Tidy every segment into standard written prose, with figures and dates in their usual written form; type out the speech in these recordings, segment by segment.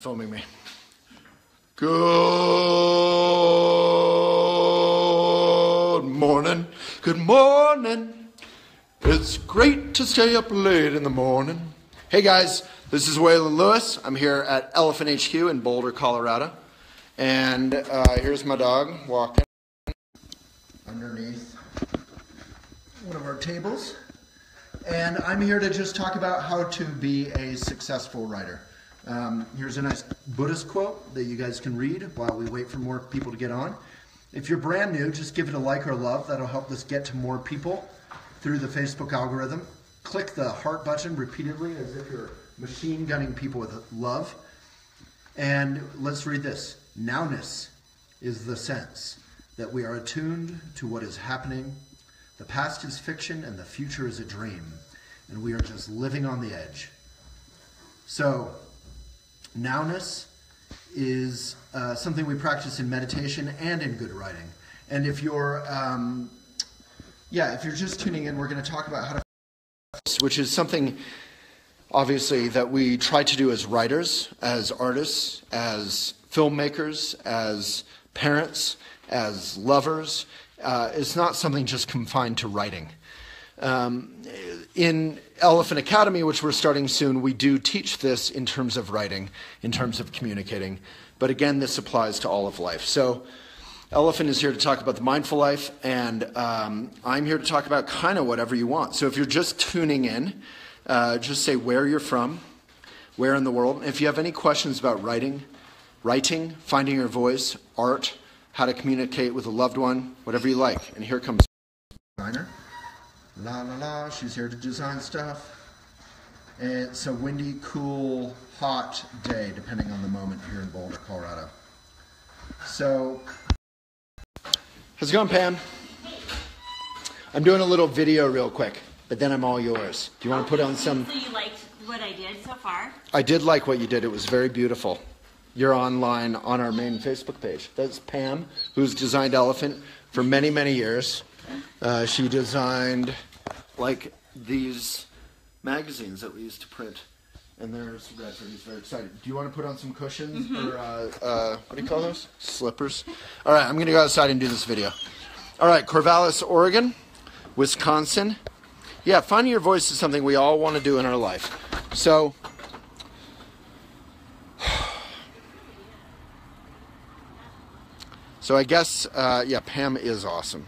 Filming me. Good morning. Good morning. It's great to stay up late in the morning. Hey guys, this is Waylon Lewis. I'm here at Elephant HQ in Boulder, Colorado. And here's my dog walking underneath one of our tables. And I'm here to just talk about how to be a successful writer. Here's a nice Buddhist quote that you guys can read while we wait for more people to get on. If you're brand new, just give it a like or love. That'll help us get to more people through the Facebook algorithm. Click the heart button repeatedly as if you're machine gunning people with love. And let's read this. Nowness is the sense that we are attuned to what is happening. The past is fiction and the future is a dream. And we are just living on the edge. So, nowness is something we practice in meditation and in good writing. And if you're, if you're just tuning in, we're going to talk about how to, which is something obviously that we try to do as writers, as artists, as filmmakers, as parents, as lovers. It's not something just confined to writing. In Elephant Academy, which we're starting soon, we do teach this in terms of writing, in terms of communicating. But again, this applies to all of life. So Elephant is here to talk about the mindful life, and I'm here to talk about kind of whatever you want. So if you're just tuning in, just say where you're from, where in the world. If you have any questions about writing, finding your voice, art, how to communicate with a loved one, whatever you like. And here comes designer. La la la, she's here to design stuff. It's a windy, cool, hot day, depending on the moment here in Boulder, Colorado. So, how's it going, Pam? I'm doing a little video real quick, but then I'm all yours. Do you want to put on some... So you liked what I did so far? I did like what you did. It was very beautiful. You're online on our main Facebook page. That's Pam, who's designed Elephant for many, many years. She designed like these magazines that we used to print, and there's Redford. He's very excited. Do you want to put on some cushions or what do you call those? Slippers. All right, I'm going to go outside and do this video. All right, Corvallis, Oregon, Wisconsin. Yeah, finding your voice is something we all want to do in our life. So I guess, Pam is awesome.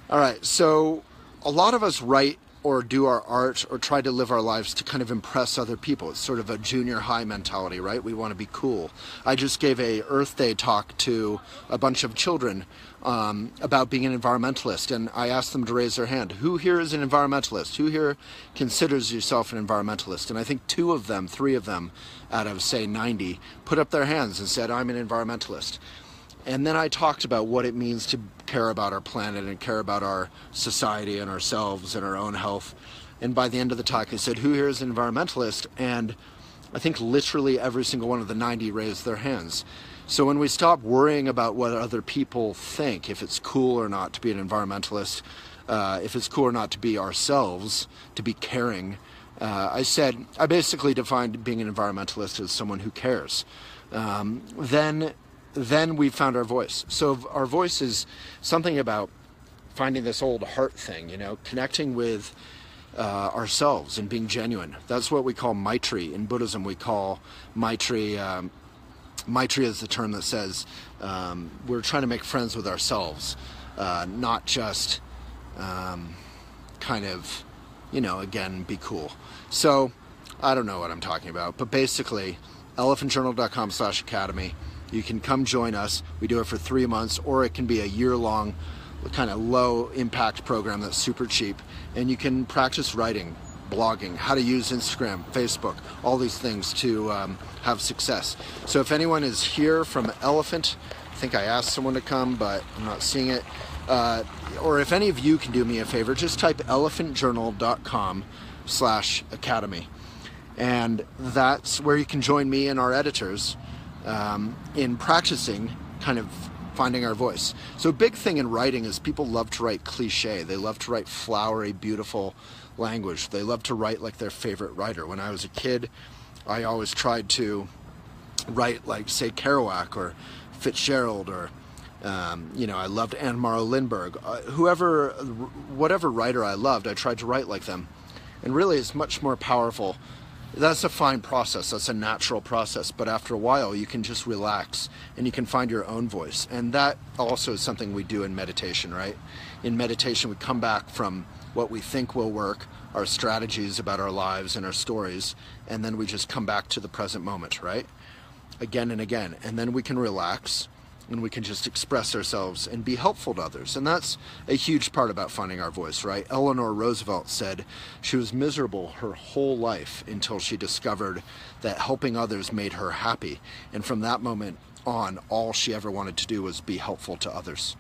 All right, so a lot of us write or do our art or try to live our lives to kind of impress other people. It's sort of a junior high mentality, right? We want to be cool. I just gave a Earth Day talk to a bunch of children about being an environmentalist, and I asked them to raise their hand. Who here is an environmentalist? Who here considers yourself an environmentalist? And I think 3 of them out of, say, 90 put up their hands and said, I'm an environmentalist. And then I talked about what it means to care about our planet and care about our society and ourselves and our own health. And by the end of the talk, I said, who here is an environmentalist? And I think literally every single one of the 90 raised their hands. So when we stop worrying about what other people think, if it's cool or not to be an environmentalist, if it's cool or not to be ourselves, to be caring, I basically defined being an environmentalist as someone who cares. Then we found our voice. So our voice is something about finding this old heart thing, connecting with ourselves and being genuine. That's what we call Maitri. In Buddhism, we call Maitri, Maitri is the term that says we're trying to make friends with ourselves, not just again, be cool. So I don't know what I'm talking about, but basically, elephantjournal.com/academy. You can come join us. We do it for 3 months, or it can be a year-long kind of low-impact program that's super cheap. And you can practice writing, blogging, how to use Instagram, Facebook, all these things to have success. So if anyone is here from Elephant, I think I asked someone to come, but I'm not seeing it. Or if any of you can do me a favor, just type elephantjournal.com/academy. And that's where you can join me and our editors in practicing kind of finding our voice. So a big thing in writing is people love to write cliche. They love to write flowery, beautiful language. They love to write like their favorite writer. When I was a kid, I always tried to write like, say, Kerouac or Fitzgerald or I loved Anne Morrow Lindbergh. Whatever writer I loved, I tried to write like them. And really, it's much more powerful. That's a fine process. That's a natural process. But after a while, you can just relax and you can find your own voice. And that also is something we do in meditation, right? In meditation, we come back from what we think will work, our strategies about our lives and our stories, and then we just come back to the present moment, right? Again and again. And then we can relax and we can just express ourselves and be helpful to others. And that's a huge part about finding our voice, right? Eleanor Roosevelt said she was miserable her whole life until she discovered that helping others made her happy. And from that moment on, all she ever wanted to do was be helpful to others.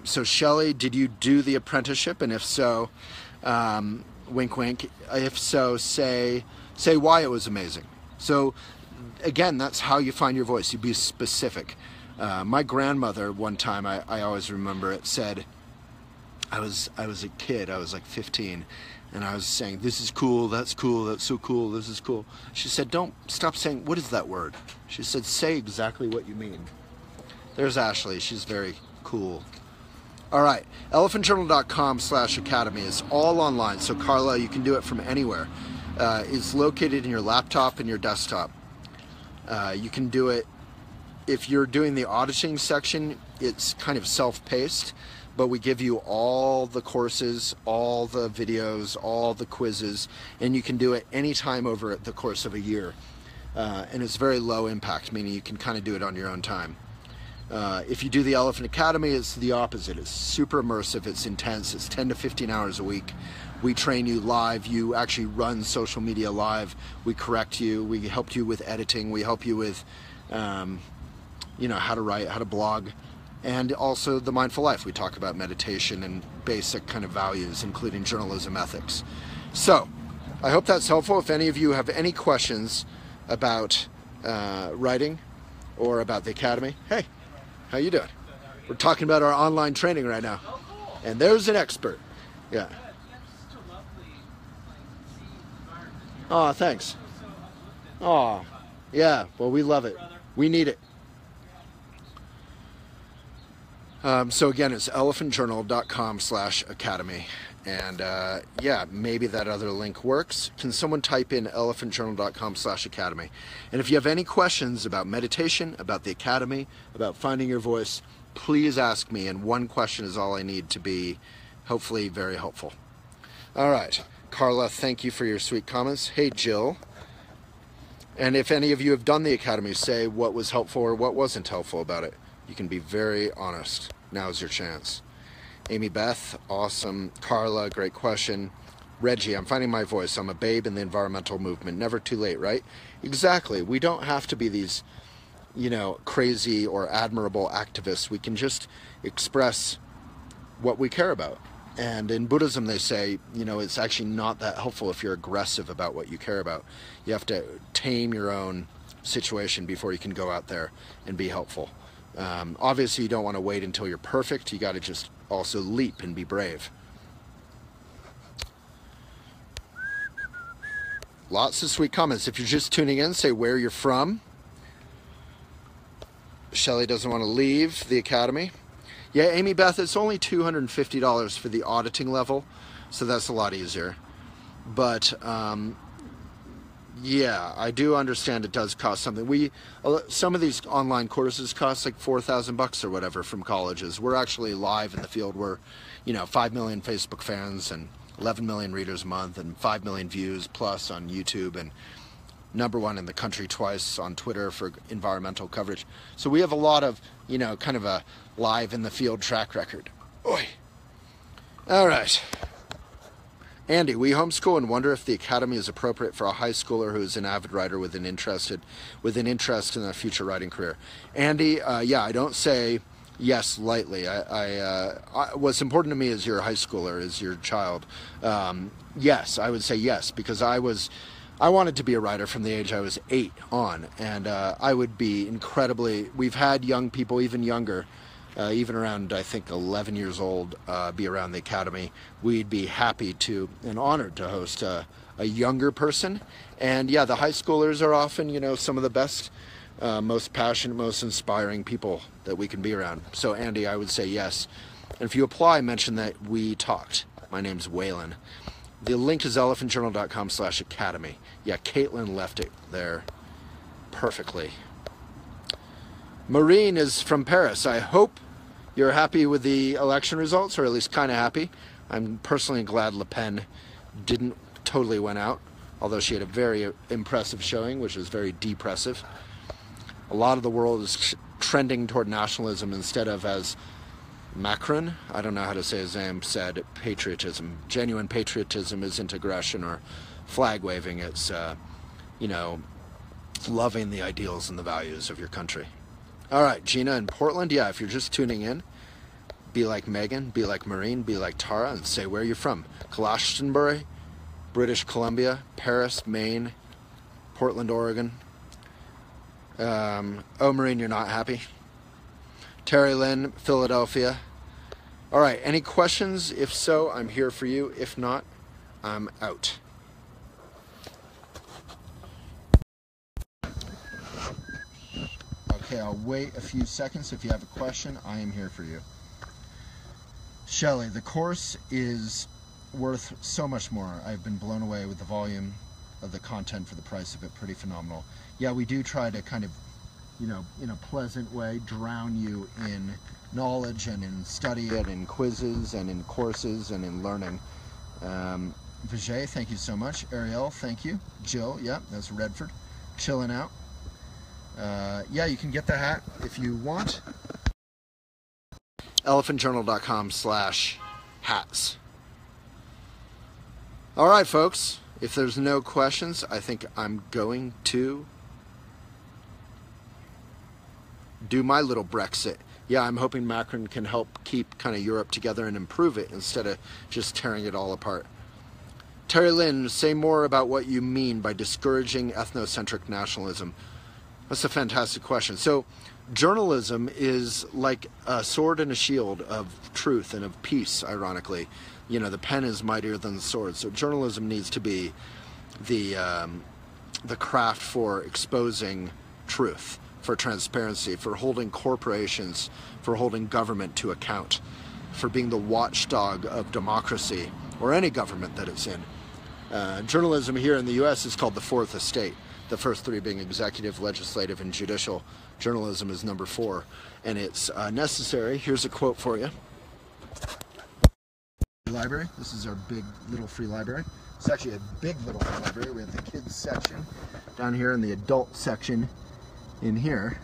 So Shelley, did you do the apprenticeship? And if so, wink, wink. If so, say why it was amazing. So again, that's how you find your voice. You be specific. My grandmother, one time, I always remember it, said, I was a kid, I was like 15, and I was saying, this is cool, that's so cool, this is cool. She said, don't stop saying, what is that word? She said, say exactly what you mean. There's Ashley, she's very cool. All right, elephantjournal.com/academy is all online, so Carla, you can do it from anywhere. It's located in your laptop and your desktop. You can do it. If you're doing the auditing section, it's kind of self-paced, but we give you all the courses, all the videos, all the quizzes, and you can do it anytime over the course of a year. And it's very low impact, meaning you can kind of do it on your own time. If you do the Elephant Academy, it's the opposite. It's super immersive, it's intense, it's 10 to 15 hours a week. We train you live, you actually run social media live, we correct you, we help you with editing, we help you with how to write, how to blog, and also the mindful life. We talk about meditation and basic kind of values, including journalism ethics. So, I hope that's helpful. If any of you have any questions about writing or about the Academy, hey, how you doing? We're talking about our online training right now. And there's an expert. Yeah. Oh, thanks. Oh, yeah, well, we love it. We need it. So again, it's elephantjournal.com/academy. And yeah, maybe that other link works. Can someone type in elephantjournal.com/academy? And if you have any questions about meditation, about the Academy, about finding your voice, please ask me. And one question is all I need to be hopefully very helpful. All right. Carla, thank you for your sweet comments. Hey, Jill. And if any of you have done the Academy, say what was helpful or what wasn't helpful about it. You can be very honest. Now's your chance. Amy Beth, awesome. Carla, great question. Reggie, I'm finding my voice. I'm a babe in the environmental movement. Never too late, right? Exactly. We don't have to be these, crazy or admirable activists. We can just express what we care about. And in Buddhism, they say, it's actually not that helpful if you're aggressive about what you care about. You have to tame your own situation before you can go out there and be helpful. Obviously, you don't want to wait until you're perfect. You got to just also leap and be brave. Lots of sweet comments. If you're just tuning in, say where you're from. Shelley doesn't want to leave the Academy. Yeah, Amy Beth, it's only $250 for the auditing level, so that's a lot easier. But yeah, I do understand it does cost something. Some of these online courses cost like $4,000 or whatever from colleges. We're actually live in the field. We're, 5 million Facebook fans and 11 million readers a month and 5 million views plus on YouTube and #1 in the country twice on Twitter for environmental coverage. So we have a lot of, kind of a live in the field track record. Oi. All right. Andy, we homeschool and wonder if the Academy is appropriate for a high schooler who is an avid writer with an interest in a future writing career. Andy, yeah, I don't say yes lightly. What's important to me is your high schooler, is your child. Yes, I would say yes, because I wanted to be a writer from the age I was 8 on, and I would be we've had young people, even younger, even around, I think, 11 years old, be around the Academy. We'd be happy to and honored to host a a younger person. And yeah, the high schoolers are often, you know, some of the best, most passionate, most inspiring people that we can be around. So Andy, I would say yes. And if you apply, mention that we talked. My name's Waylon. The link is elephantjournal.com/academy. Yeah, Caitlin left it there perfectly. Maureen is from Paris. I hope you're happy with the election results, or at least kind of happy. I'm personally glad Le Pen didn't totally win out, although she had a very impressive showing, which was very depressive. A lot of the world is trending toward nationalism instead of, as Macron, I don't know how to say his name, said, patriotism. Genuine patriotism isn't aggression or flag waving. It's, you know, loving the ideals and the values of your country. All right, Gina in Portland. Yeah, if you're just tuning in, be like Megan, be like Maureen, be like Tara, and say where you're from. Glastonbury, British Columbia, Paris, Maine, Portland, Oregon. Oh, Maureen, you're not happy? Terry Lynn, Philadelphia. All right, any questions? If so, I'm here for you. If not, I'm out. Okay, I'll wait a few seconds. If you have a question, I am here for you. Shelley, the course is worth so much more. I've been blown away with the volume of the content for the price of it. Pretty phenomenal. Yeah, we do try to kind of, you know, in a pleasant way, drown you in knowledge and in study and in quizzes and in courses and in learning. Vijay, thank you so much. Ariel, thank you. Jill, yeah, that's Redford. Chilling out. Yeah, you can get the hat if you want. elephantjournal.com/hats. All right, folks, if there's no questions, I think I'm going to do my little Brexit. Yeah, I'm hoping Macron can help keep kind of Europe together and improve it instead of just tearing it all apart. Terry Lynn, say more about what you mean by discouraging ethnocentric nationalism. That's a fantastic question. So journalism is like a sword and a shield of truth and of peace, ironically. You know, the pen is mightier than the sword. So journalism needs to be the craft for exposing truth, for transparency, for holding corporations, for holding government to account, for being the watchdog of democracy or any government that it's in. Journalism here in the U.S. is called the fourth estate. The first three being executive, legislative, and judicial. Journalism is number 4, and it's necessary. Here's a quote for you. Library. This is our big little free library. It's actually a big little library. We have the kids section down here and the adult section in here.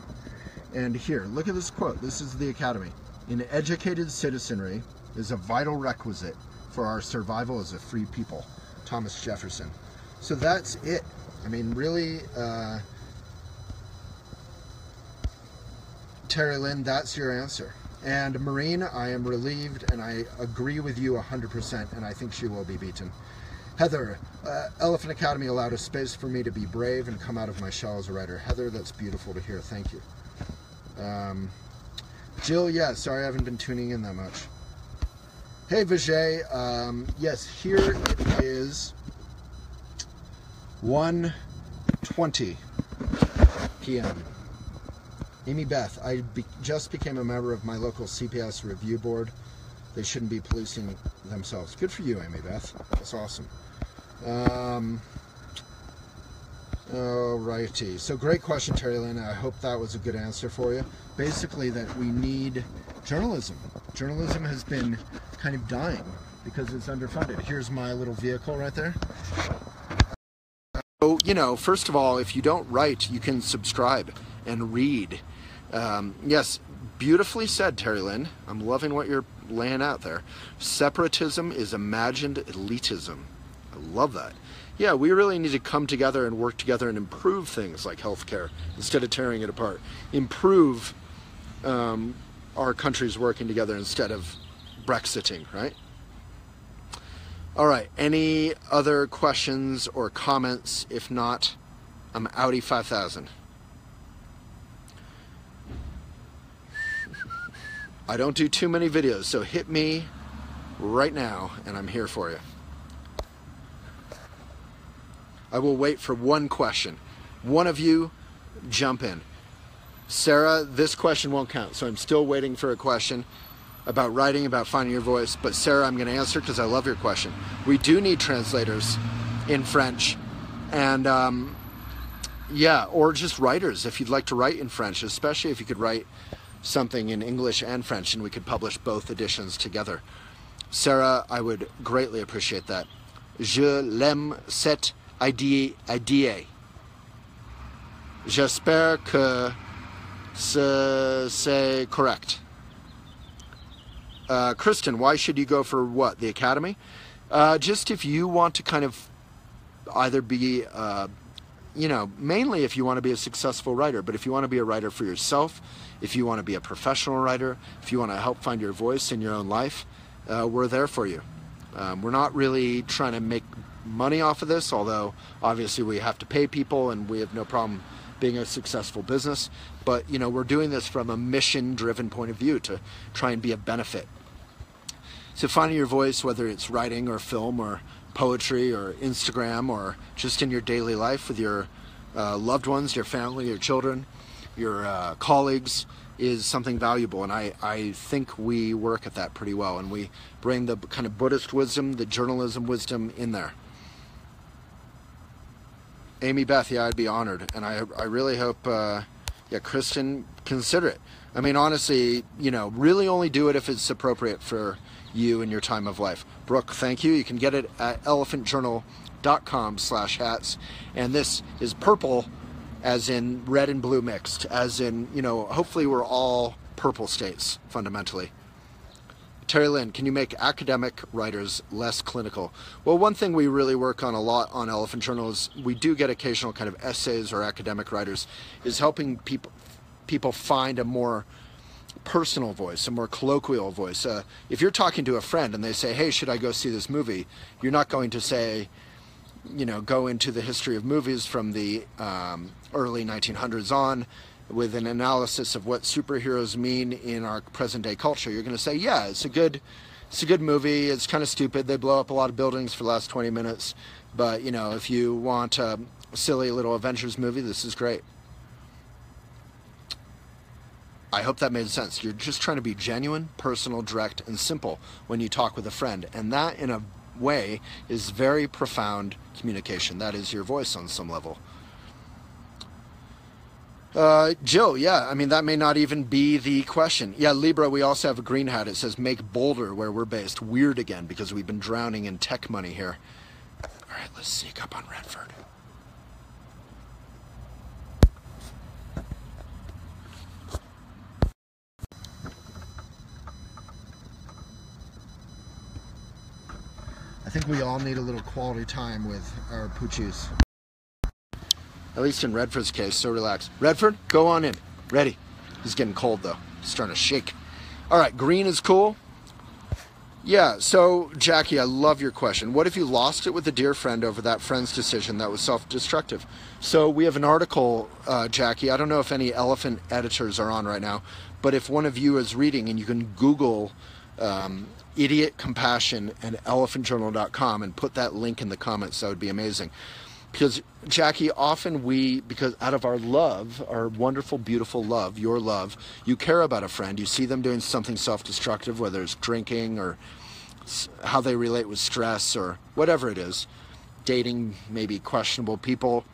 And here, look at this quote. This is the Academy. An educated citizenry is a vital requisite for our survival as a free people. Thomas Jefferson. So that's it. I mean, really, Terry Lynn, that's your answer. And Maureen, I am relieved, and I agree with you 100%, and I think she will be beaten. Heather, Elephant Academy allowed a space for me to be brave and come out of my shell as a writer. Heather, that's beautiful to hear. Thank you. Jill, yeah, sorry I haven't been tuning in that much. Hey, Vijay, yes, here it is. 1:20 p.m. Amy Beth, I just became a member of my local CPS review board. They shouldn't be policing themselves. Good for you, Amy Beth. That's awesome. Alrighty. So great question, Terry Lynn. I hope that was a good answer for you. Basically, that we need journalism. Journalism has been kind of dying because it's underfunded. Here's my little vehicle right there. So, you know, first of all, if you don't write, you can subscribe and read. Yes, beautifully said, Terry Lynn. I'm loving what you're laying out there. Separatism is imagined elitism. I love that. Yeah, we really need to come together and work together and improve things like healthcare instead of tearing it apart. Improve our countries working together instead of Brexiting, right? All right, any other questions or comments? If not, I'm Audi 5000. I don't do too many videos, so hit me right now and I'm here for you. I will wait for one question. One of you, jump in. Sarah, this question won't count, so I'm still waiting for a question about writing, about finding your voice. But Sarah, I'm going to answer because I love your question. We do need translators in French, and yeah, or just writers if you'd like to write in French, especially if you could write something in English and French and we could publish both editions together. Sarah, I would greatly appreciate that. Je l'aime cette idée. J'espère que c'est correct. Kristen, why should you go for what? The Academy? Just if you want to kind of either be, mainly if you want to be a successful writer, but if you want to be a writer for yourself, if you want to be a professional writer, if you want to help find your voice in your own life, we're there for you. We're not really trying to make money off of this, although obviously we have to pay people and we have no problem being a successful business. But, we're doing this from a mission-driven point of view to try and be a benefit. So finding your voice, whether it's writing or film or poetry or Instagram or just in your daily life with your loved ones, your family, your children, your colleagues, is something valuable. And I think we work at that pretty well. And we bring the kind of Buddhist wisdom, the journalism wisdom in there. Amy Beth, yeah, I'd be honored. And I really hope, Kristen, consider it. I mean, honestly, really only do it if it's appropriate for you in your time of life. Brooke, thank you. You can get it at elephantjournal.com/hats. And this is purple, as in red and blue mixed, as in, hopefully we're all purple states, fundamentally. Terry Lynn, can you make academic writers less clinical? Well, one thing we really work on a lot on Elephant Journal is we do get occasional kind of essays or academic writers, is helping people find a more personal voice, a more colloquial voice. If you're talking to a friend and they say, hey, should I go see this movie? You're not going to say, go into the history of movies from the early 1900s on with an analysis of what superheroes mean in our present day culture. You're going to say, yeah, it's a good movie. It's kind of stupid. They blow up a lot of buildings for the last 20 minutes. But, if you want a silly little Avengers movie, this is great. I hope that made sense. You're just trying to be genuine, personal, direct, and simple when you talk with a friend. And that, in a way, is very profound communication. That is your voice on some level. Jill, yeah, I mean, that may not even be the question. Yeah, Libra, we also have a green hat. It says make Boulder where we're based weird again because we've been drowning in tech money here. All right, let's sneak up on Redford. I think we all need a little quality time with our poochies. At least in Redford's case, so relax. Redford, go on in. Ready. He's getting cold, though. He's starting to shake. All right, green is cool. Yeah, so, Jackie, I love your question. What if you lost it with a dear friend over that friend's decision that was self-destructive? So we have an article, Jackie. I don't know if any elephant editors are on right now, but if one of you is reading and you can Google idiot compassion and elephantjournal.com and put that link in the comments, that would be amazing. Because, Jackie, often because out of our love, our wonderful, beautiful love, your love, you care about a friend. You see them doing something self-destructive, whether it's drinking or how they relate with stress or whatever it is, dating maybe questionable people,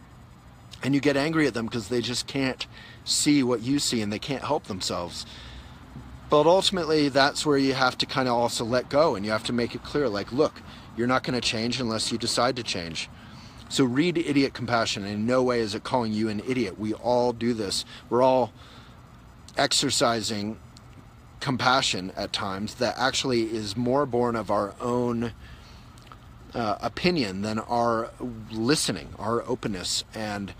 and you get angry at them because they just can't see what you see and they can't help themselves. But ultimately, that's where you have to kind of also let go, and you have to make it clear, like, look, you're not going to change unless you decide to change. So read Idiot Compassion, and in no way is it calling you an idiot. We all do this. We're all exercising compassion at times that actually is more born of our own opinion than our listening, our openness. And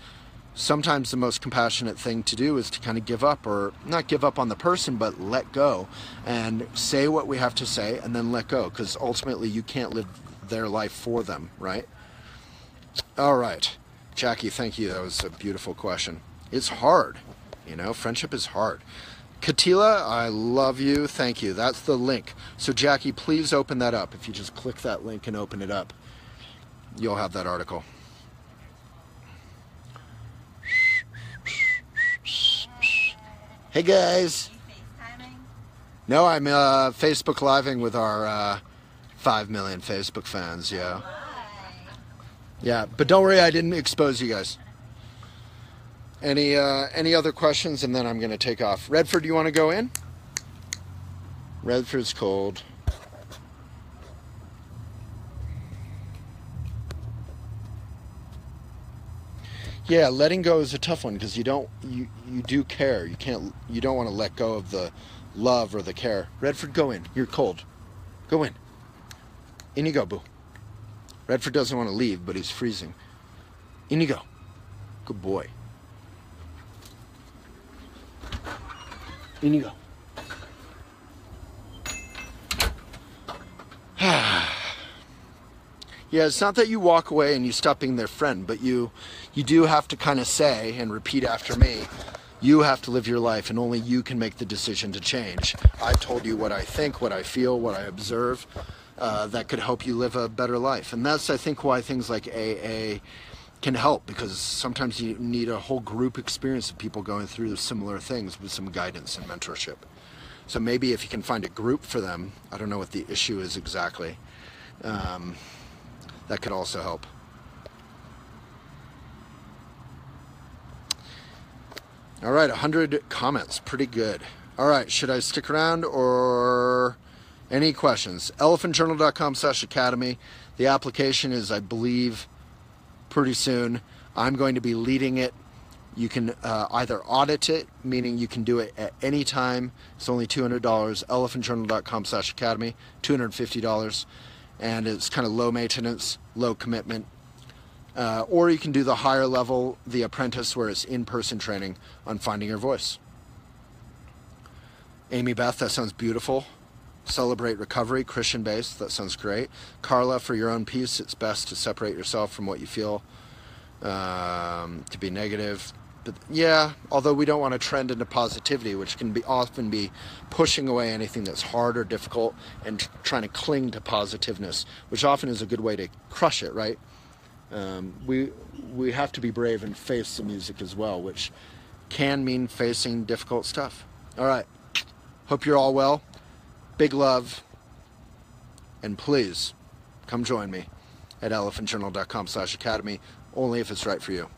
sometimes the most compassionate thing to do is to kind of give up, or not give up on the person, but let go and say what we have to say and then let go, because ultimately you can't live their life for them, right? All right, Jackie, thank you. That was a beautiful question. It's hard, friendship is hard. Katila, I love you. Thank you. That's the link. So Jackie, please open that up. If you just click that link and open it up, you'll have that article. Hey guys. Are you FaceTiming? No, I'm Facebook Living with our 5 million Facebook fans, yeah. Hi. Yeah, but don't worry, I didn't expose you guys. Any other questions, and then I'm going to take off. Redford, do you want to go in? Redford's cold. Yeah, letting go is a tough one because you do care. You don't want to let go of the love or the care. Redford, go in. You're cold. Go in. In you go, boo. Redford doesn't want to leave, but he's freezing. In you go. Good boy. In you go. Yeah, it's not that you walk away and you stop being their friend, but you do have to kind of say and repeat after me, you have to live your life and only you can make the decision to change. I've told you what I think, what I feel, what I observe, that could help you live a better life. And that's, I think, why things like AA can help, because sometimes you need a whole group experience of people going through similar things with some guidance and mentorship. So maybe if you can find a group for them, I don't know what the issue is exactly, that could also help. All right, 100 comments, pretty good. All right, should I stick around or any questions? elephantjournal.com/academy. The application is, I believe, pretty soon. I'm going to be leading it. You can either audit it, meaning you can do it at any time. It's only $200. elephantjournal.com/academy, $250. And it's kind of low maintenance, low commitment. Or you can do the higher level, the apprentice, where it's in-person training on finding your voice. Amy Beth, that sounds beautiful. Celebrate recovery, Christian-based, that sounds great. Carla, for your own peace, it's best to separate yourself from what you feel to be negative. But yeah, although we don't want to trend into positivity, which can often be pushing away anything that's hard or difficult and trying to cling to positiveness, which often is a good way to crush it, right? We have to be brave and face the music as well, which can mean facing difficult stuff. All right. Hope you're all well. Big love. And please come join me at elephantjournal.com/academy, only if it's right for you.